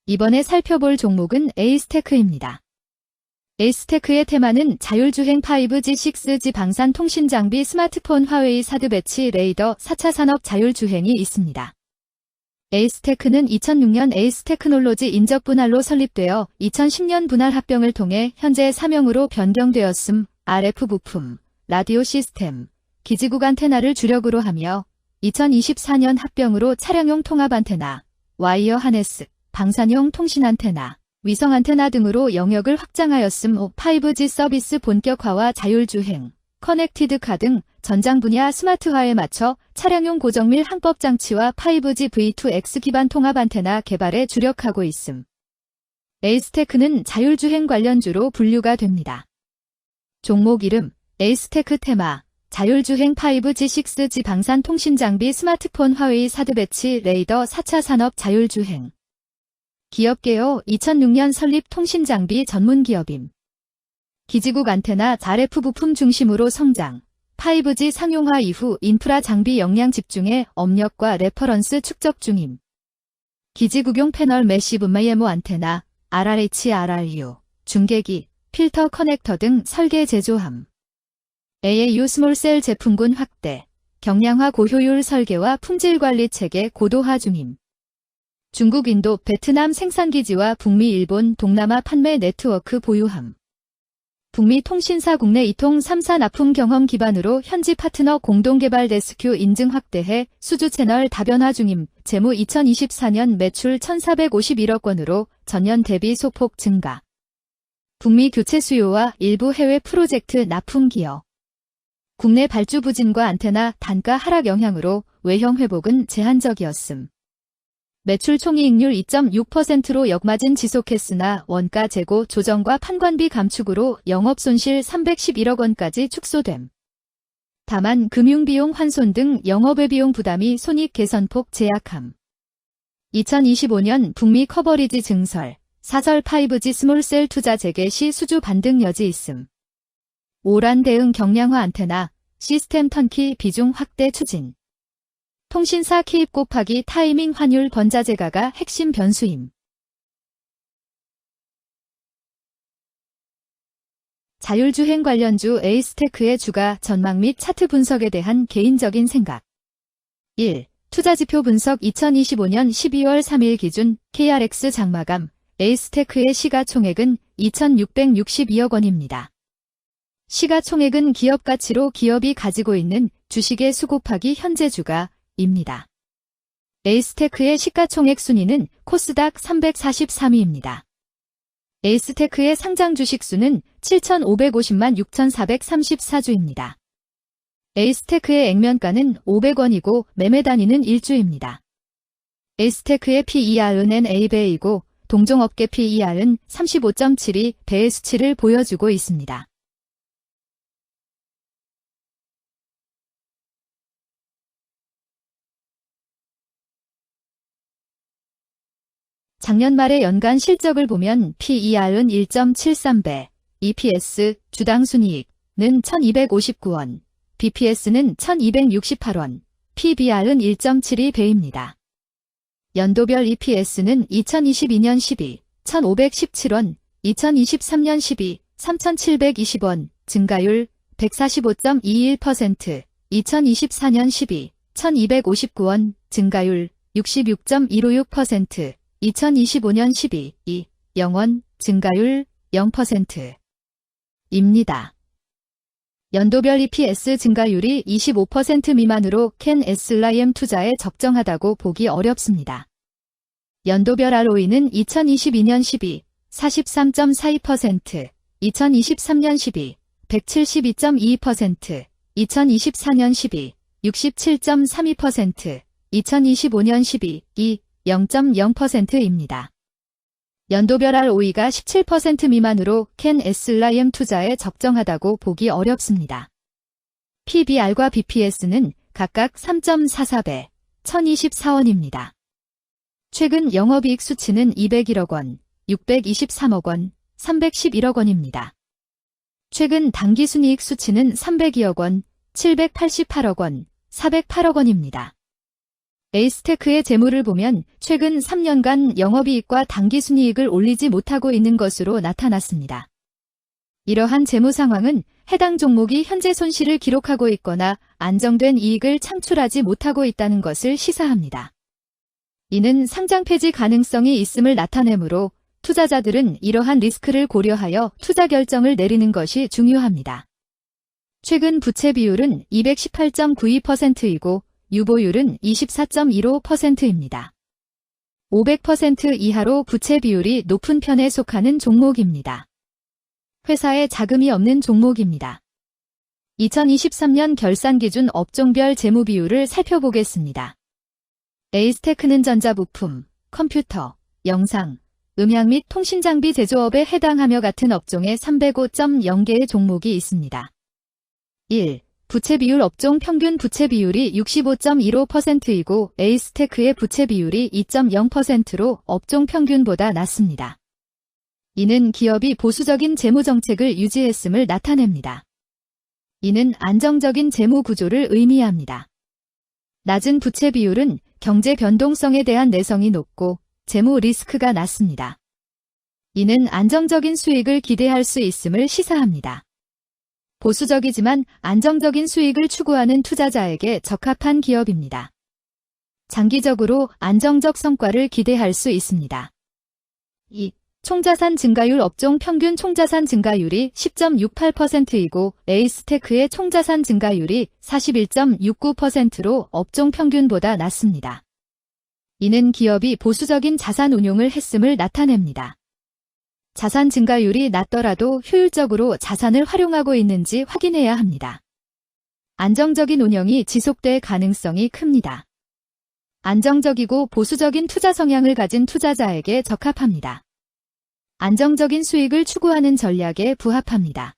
이번에 살펴볼 종목은 에이스테크입니다. 에이스테크의 테마는 자율주행 5G, 6G 방산통신장비, 스마트폰, 화웨이, 사드 배치, 레이더, 4차 산업 자율주행이 있습니다. 에이스테크는 2006년 에이스테크놀로지 인적 분할로 설립되어 2010년 분할 합병을 통해 현재 사명으로 변경되었음. RF 부품, 라디오 시스템, 기지국 안테나를 주력으로 하며 2024년 합병으로 차량용 통합 안테나, 와이어 하네스, 방산용 통신 안테나, 위성 안테나 등으로 영역을 확장하였음. 5G 서비스 본격화와 자율주행, 커넥티드카 등 전장 분야 스마트화에 맞춰 차량용 고정밀 항법 장치와 5G V2X 기반 통합 안테나 개발에 주력하고 있음. 에이스테크는 자율주행 관련주로 분류가 됩니다. 종목 이름, 에이스테크 테마, 자율주행 5G, 6G 방산통신장비, 스마트폰, 화웨이, 사드 배치, 레이더, 4차 산업 자율주행. 기업개요 2006년 설립 통신장비 전문기업임. 기지국 안테나, RF 부품 중심으로 성장. 5G 상용화 이후 인프라 장비 역량 집중해 업력과 레퍼런스 축적 중임. 기지국용 패널 매시브 MIMO 안테나, RRH, RRU, 중계기, 필터 커넥터 등 설계 제조함. AAU 스몰셀 제품군 확대, 경량화 고효율 설계와 품질관리 체계 고도화 중임. 중국, 인도, 베트남 생산기지와 북미, 일본, 동남아 판매 네트워크 보유함. 북미 통신사 국내 이통 3사 납품 경험 기반으로 현지 파트너 공동개발 레스큐 인증 확대해 수주 채널 다변화 중임. 재무 2024년 매출 1,451억 원으로 전년 대비 소폭 증가. 북미 교체 수요와 일부 해외 프로젝트 납품 기여. 국내 발주 부진과 안테나 단가 하락 영향으로 외형 회복은 제한적이었음. 매출 총이익률 2.6%로 역마진 지속했으나 원가 재고 조정과 판관비 감축으로 영업손실 311억 원까지 축소됨. 다만 금융비용 환손 등 영업외 비용 부담이 손익 개선폭 제약함. 2025년 북미 커버리지 증설, 사설 5G 스몰셀 투자 재개 시 수주 반등 여지 있음. 오란 대응 경량화 안테나, 시스템 턴키 비중 확대 추진. 통신사 키입 곱하기 타이밍 환율 번자제가가 핵심 변수임. 자율주행 관련주 에이스테크의 주가 전망 및 차트 분석에 대한 개인적인 생각. 1. 투자지표 분석 2025년 12월 3일 기준 KRX 장마감 에이스테크의 시가총액은 2,662억 원입니다. 시가총액은 기업가치로 기업이 가지고 있는 주식의 수 곱하기 현재 주가입니다. 에이스테크의 시가총액 순위는 코스닥 343위입니다. 에이스테크의 상장 주식 수는 7,550만 6,434주입니다. 에이스테크의 액면가는 500원이고 매매 단위는 1주입니다. 에이스테크의 PER은 NA배이고 동종업계 PER은 35.72배의 수치를 보여주고 있습니다. 작년 말의 연간 실적을 보면 PER은 1.73배, EPS, 주당 순이익은 1,259원, BPS는 1,268원, PBR은 1.72배입니다. 연도별 EPS는 2022년 12, 1,517원, 2023년 12, 3,720원, 증가율 145.21%, 2024년 12, 1,259원, 증가율 66.156%, 2025년 12, 0원, 증가율 0%입니다. 연도별 EPS 증가율이 25% 미만으로 캔 SLIM 투자에 적정하다고 보기 어렵습니다. 연도별 ROE는 2022년 12, 43.42%, 2023년 12, 172.22%, 2024년 12, 67.32%, 2025년 12, 0.0%입니다. 연도별 ROE가 17% 미만으로 캔 SLIM 투자에 적정하다고 보기 어렵습니다. PBR과 BPS는 각각 3.44배, 1,024원입니다. 최근 영업이익 수치는 201억 원, 623억 원, 311억 원입니다. 최근 당기순이익 수치는 302억 원, 788억 원, 408억 원입니다. 에이스테크의 재무를 보면 최근 3년간 영업이익과 당기순이익을 올리지 못하고 있는 것으로 나타났습니다. 이러한 재무 상황은 해당 종목이 현재 손실을 기록하고 있거나 안정된 이익을 창출하지 못하고 있다는 것을 시사합니다. 이는 상장 폐지 가능성이 있음을 나타내므로 투자자들은 이러한 리스크를 고려하여 투자 결정을 내리는 것이 중요합니다. 최근 부채 비율은 218.92%이고 유보율은 24.15%입니다. 500% 이하로 부채 비율이 높은 편에 속하는 종목입니다. 회사에 자금이 없는 종목입니다. 2023년 결산 기준 업종별 재무 비율을 살펴보겠습니다. 에이스테크는 전자부품, 컴퓨터, 영상, 음향 및 통신장비 제조업에 해당하며 같은 업종에 305.0개의 종목이 있습니다. 1. 부채 비율 업종 평균 부채 비율이 65.15%이고 에이스테크의 부채 비율이 2.0%로 업종 평균보다 낮습니다. 이는 기업이 보수적인 재무 정책을 유지했음을 나타냅니다. 이는 안정적인 재무 구조를 의미합니다. 낮은 부채 비율은 경제 변동성에 대한 내성이 높고 재무 리스크가 낮습니다. 이는 안정적인 수익을 기대할 수 있음을 시사합니다. 보수적이지만 안정적인 수익을 추구하는 투자자에게 적합한 기업입니다. 장기적으로 안정적 성과를 기대할 수 있습니다. 2. 총자산 증가율 업종 평균 총자산 증가율이 10.68%이고 에이스테크의 총자산 증가율이 41.69%로 업종 평균보다 낮습니다. 이는 기업이 보수적인 자산 운용을 했음을 나타냅니다. 자산 증가율이 낮더라도 효율적으로 자산을 활용하고 있는지 확인해야 합니다. 안정적인 운영이 지속될 가능성이 큽니다. 안정적이고 보수적인 투자 성향을 가진 투자자에게 적합합니다. 안정적인 수익을 추구하는 전략에 부합합니다.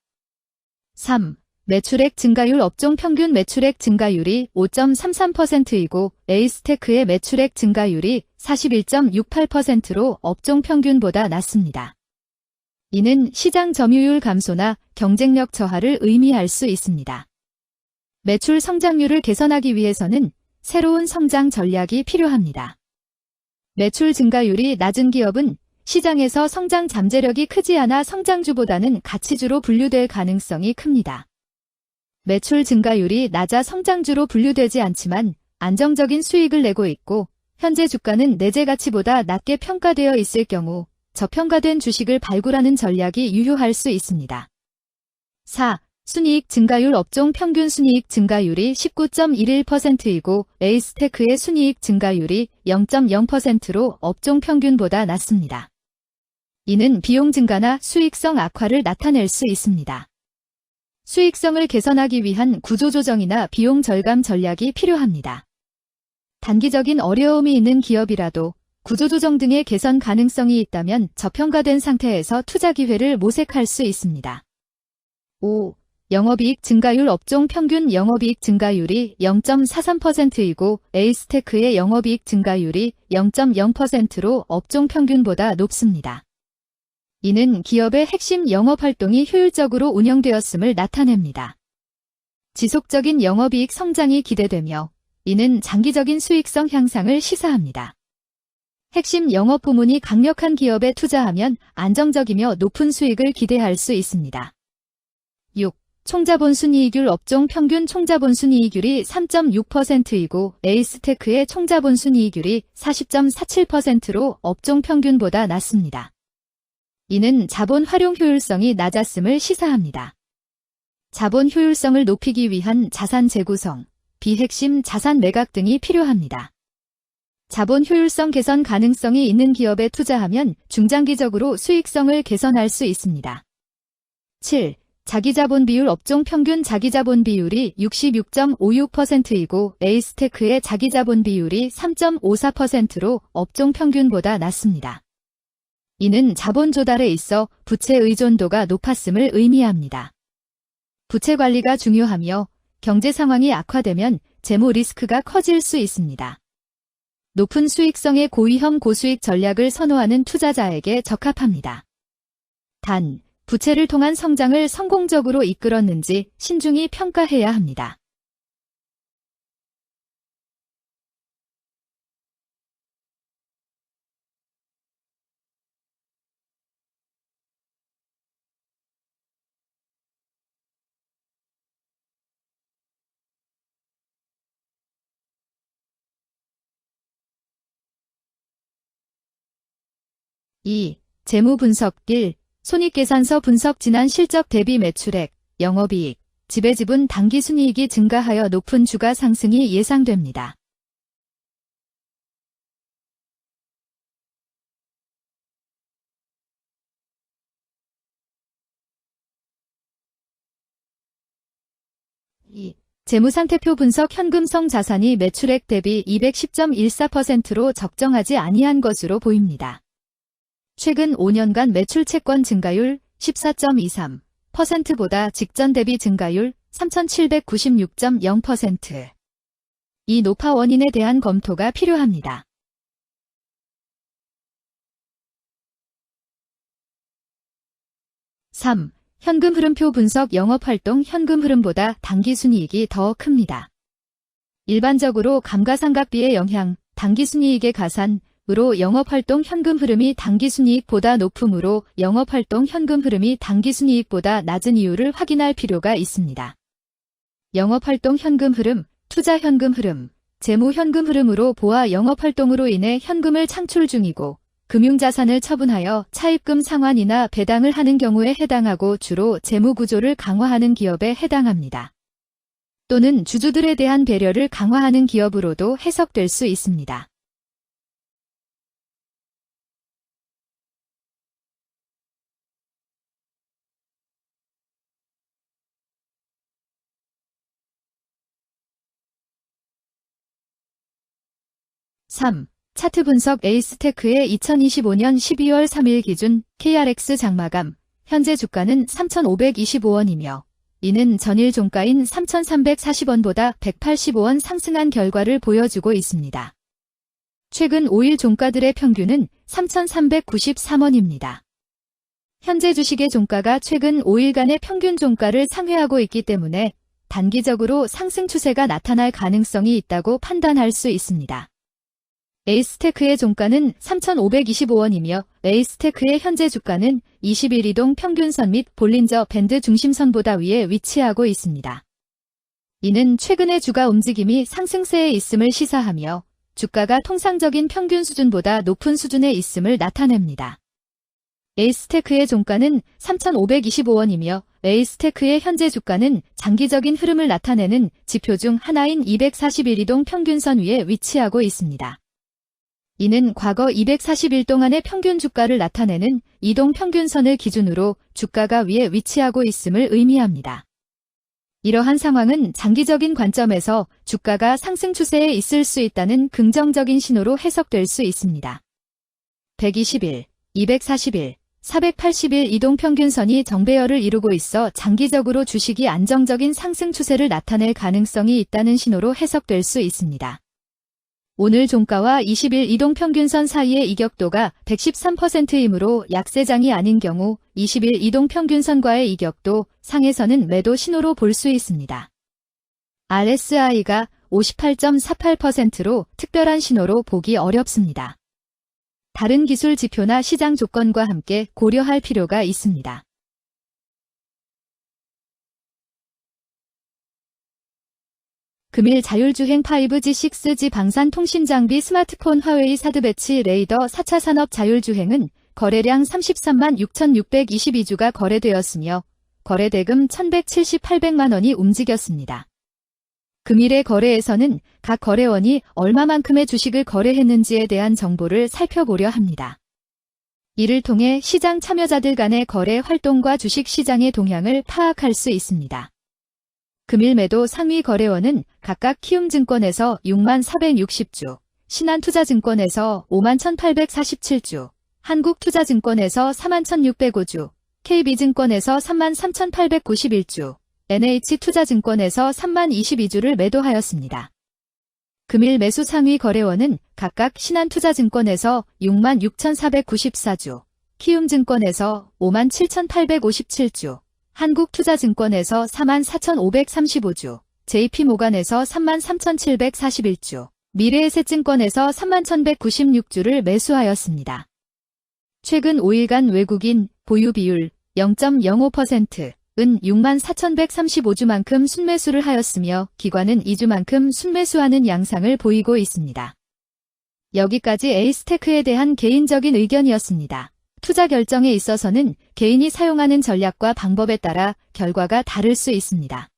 3. 매출액 증가율 업종 평균 매출액 증가율이 5.33%이고 에이스테크의 매출액 증가율이 41.68%로 업종 평균보다 낮습니다. 이는 시장 점유율 감소나 경쟁력 저하를 의미할 수 있습니다. 매출 성장률을 개선하기 위해서는 새로운 성장 전략이 필요합니다. 매출 증가율이 낮은 기업은 시장에서 성장 잠재력이 크지 않아 성장주보다는 가치주로 분류될 가능성이 큽니다. 매출 증가율이 낮아 성장주로 분류되지 않지만 안정적인 수익을 내고 있고 현재 주가는 내재 가치보다 낮게 평가되어 있을 경우 저평가된 주식을 발굴하는 전략이 유효할 수 있습니다. 4. 순이익 증가율 업종 평균 순이익 증가율이 19.11%이고 에이스테크의 순이익 증가율이 0.0%로 업종 평균보다 낮습니다. 이는 비용 증가나 수익성 악화를 나타낼 수 있습니다. 수익성을 개선하기 위한 구조조정이나 비용 절감 전략이 필요합니다. 단기적인 어려움이 있는 기업이라도 구조조정 등의 개선 가능성이 있다면 저평가된 상태에서 투자 기회를 모색할 수 있습니다. 5. 영업이익 증가율 업종 평균 영업이익 증가율이 0.43%이고 에이스테크의 영업이익 증가율이 0.0%로 업종 평균보다 높습니다. 이는 기업의 핵심 영업활동이 효율적으로 운영되었음을 나타냅니다. 지속적인 영업이익 성장이 기대되며 이는 장기적인 수익성 향상을 시사합니다. 핵심 영업 부문이 강력한 기업에 투자하면 안정적이며 높은 수익을 기대할 수 있습니다. 6. 총자본순이익률 업종 평균 총자본순이익률이 3.6%이고 에이스테크의 총자본순이익률이 40.47%로 업종 평균보다 낮습니다. 이는 자본 활용 효율성이 낮았음을 시사합니다. 자본 효율성을 높이기 위한 자산 재구성, 비핵심 자산 매각 등이 필요합니다. 자본 효율성 개선 가능성이 있는 기업에 투자하면 중장기적으로 수익성을 개선할 수 있습니다. 7. 자기자본 비율 업종 평균 자기자본 비율이 66.56%이고 에이스테크의 자기자본 비율이 3.54%로 업종 평균보다 낮습니다. 이는 자본 조달에 있어 부채 의존도가 높았음을 의미합니다. 부채 관리가 중요하며 경제 상황이 악화되면 재무 리스크가 커질 수 있습니다. 높은 수익성의 고위험 고수익 전략을 선호하는 투자자에게 적합합니다. 단, 부채를 통한 성장을 성공적으로 이끌었는지 신중히 평가해야 합니다. 2. 재무 분석 1. 손익계산서 분석 지난 실적 대비 매출액, 영업이익, 지배지분 당기순이익이 증가하여 높은 주가 상승이 예상됩니다. 재무상태표 분석 현금성 자산이 매출액 대비 210.14%로 적정하지 아니한 것으로 보입니다. 최근 5년간 매출 채권 증가율 14.23%보다 직전 대비 증가율 3,796.0%. 이 노파 원인에 대한 검토가 필요합니다. (3) 현금 흐름표 분석 영업활동 현금 흐름보다 당기순이익이 더 큽니다. 일반적으로 감가상각비의 영향, 당기순이익의 가산으로 영업활동 현금 흐름이 당기순이익보다 높으므로 영업활동 현금 흐름이 당기순이익보다 낮은 이유를 확인할 필요가 있습니다. 영업활동 현금 흐름, 투자 현금 흐름, 재무 현금 흐름으로 보아 영업활동으로 인해 현금을 창출 중이고 금융자산을 처분하여 차입금 상환이나 배당을 하는 경우에 해당하고 주로 재무구조를 강화하는 기업에 해당합니다. 또는 주주들에 대한 배려를 강화하는 기업으로도 해석될 수 있습니다. (3) 차트 분석 에이스테크의 2025년 12월 3일 기준 KRX 장마감, 현재 주가는 3,525원이며 이는 전일 종가인 3,340원보다 185원 상승한 결과를 보여주고 있습니다. 최근 5일 종가들의 평균은 3,393원입니다. 현재 주식의 종가가 최근 5일간의 평균 종가를 상회하고 있기 때문에 단기적으로 상승 추세가 나타날 가능성이 있다고 판단할 수 있습니다. 에이스테크의 종가는 3,525원이며 에이스테크의 현재 주가는 20일 이동 평균선 및 볼린저 밴드 중심선보다 위에 위치하고 있습니다. 이는 최근의 주가 움직임이 상승세에 있음을 시사하며 주가가 통상적인 평균 수준보다 높은 수준에 있음을 나타냅니다. 에이스테크의 종가는 3,525원이며 에이스테크의 현재 주가는 장기적인 흐름을 나타내는 지표 중 하나인 241 이동 평균선 위에 위치하고 있습니다. 이는 과거 240일 동안의 평균 주가를 나타내는 이동 평균선을 기준으로 주가가 위에 위치하고 있음을 의미합니다. 이러한 상황은 장기적인 관점에서 주가가 상승 추세에 있을 수 있다는 긍정적인 신호로 해석될 수 있습니다. 120일, 240일, 480일 이동 평균선이 정배열을 이루고 있어 장기적으로 주식이 안정적인 상승 추세를 나타낼 가능성이 있다는 신호로 해석될 수 있습니다. 오늘 종가와 20일 이동평균선 사이의 이격도가 113%이므로 약세장이 아닌 경우 20일 이동평균선과의 이격도 상에서는 매도 신호로 볼 수 있습니다. RSI가 58.48%로 특별한 신호로 보기 어렵습니다. 다른 기술 지표나 시장 조건과 함께 고려할 필요가 있습니다. 금일 자율주행 5G, 6G 방산통신장비 스마트폰 화웨이 사드 배치 레이더 4차 산업 자율주행은 거래량 33만 6,622주가 거래되었으며 거래대금 1,178백만 원이 움직였습니다. 금일의 거래에서는 각 거래원이 얼마만큼의 주식을 거래했는지에 대한 정보를 살펴보려 합니다. 이를 통해 시장 참여자들 간의 거래 활동과 주식 시장의 동향을 파악할 수 있습니다. 금일 매도 상위 거래원은 각각 키움증권에서 6만 460주, 신한투자증권에서 5만 1,847주, 한국투자증권에서 4만 1,605주, KB증권에서 3만 3,891주, NH투자증권에서 3만 22주를 매도하였습니다. 금일 매수 상위 거래원은 각각 신한투자증권에서 6만 6,494주, 키움증권에서 5만 7,857주, 한국투자증권에서 4만 4,535주, JP모간에서 3만 3,741주, 미래에셋증권에서 3만 1,196주를 매수하였습니다. 최근 5일간 외국인 보유 비율 0.05%은 6만 4,135주만큼 순매수를 하였으며 기관은 2주만큼 순매수하는 양상을 보이고 있습니다. 여기까지 에이스테크에 대한 개인적인 의견이었습니다. 투자 결정에 있어서는 개인이 사용하는 전략과 방법에 따라 결과가 다를 수 있습니다.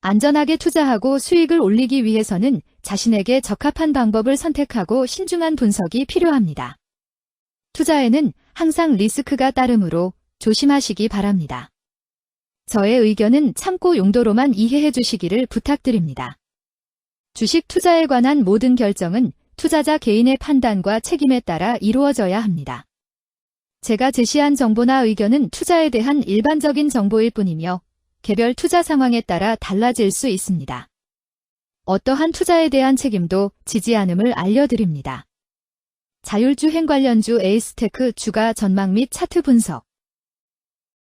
안전하게 투자하고 수익을 올리기 위해서는 자신에게 적합한 방법을 선택하고 신중한 분석이 필요합니다. 투자에는 항상 리스크가 따르므로 조심하시기 바랍니다. 저의 의견은 참고 용도로만 이해해 주시기를 부탁드립니다. 주식 투자에 관한 모든 결정은 투자자 개인의 판단과 책임에 따라 이루어져야 합니다. 제가 제시한 정보나 의견은 투자에 대한 일반적인 정보일 뿐이며 개별 투자 상황에 따라 달라질 수 있습니다. 어떠한 투자에 대한 책임도 지지 않음을 알려드립니다. 자율주행 관련주 에이스테크 주가 전망 및 차트 분석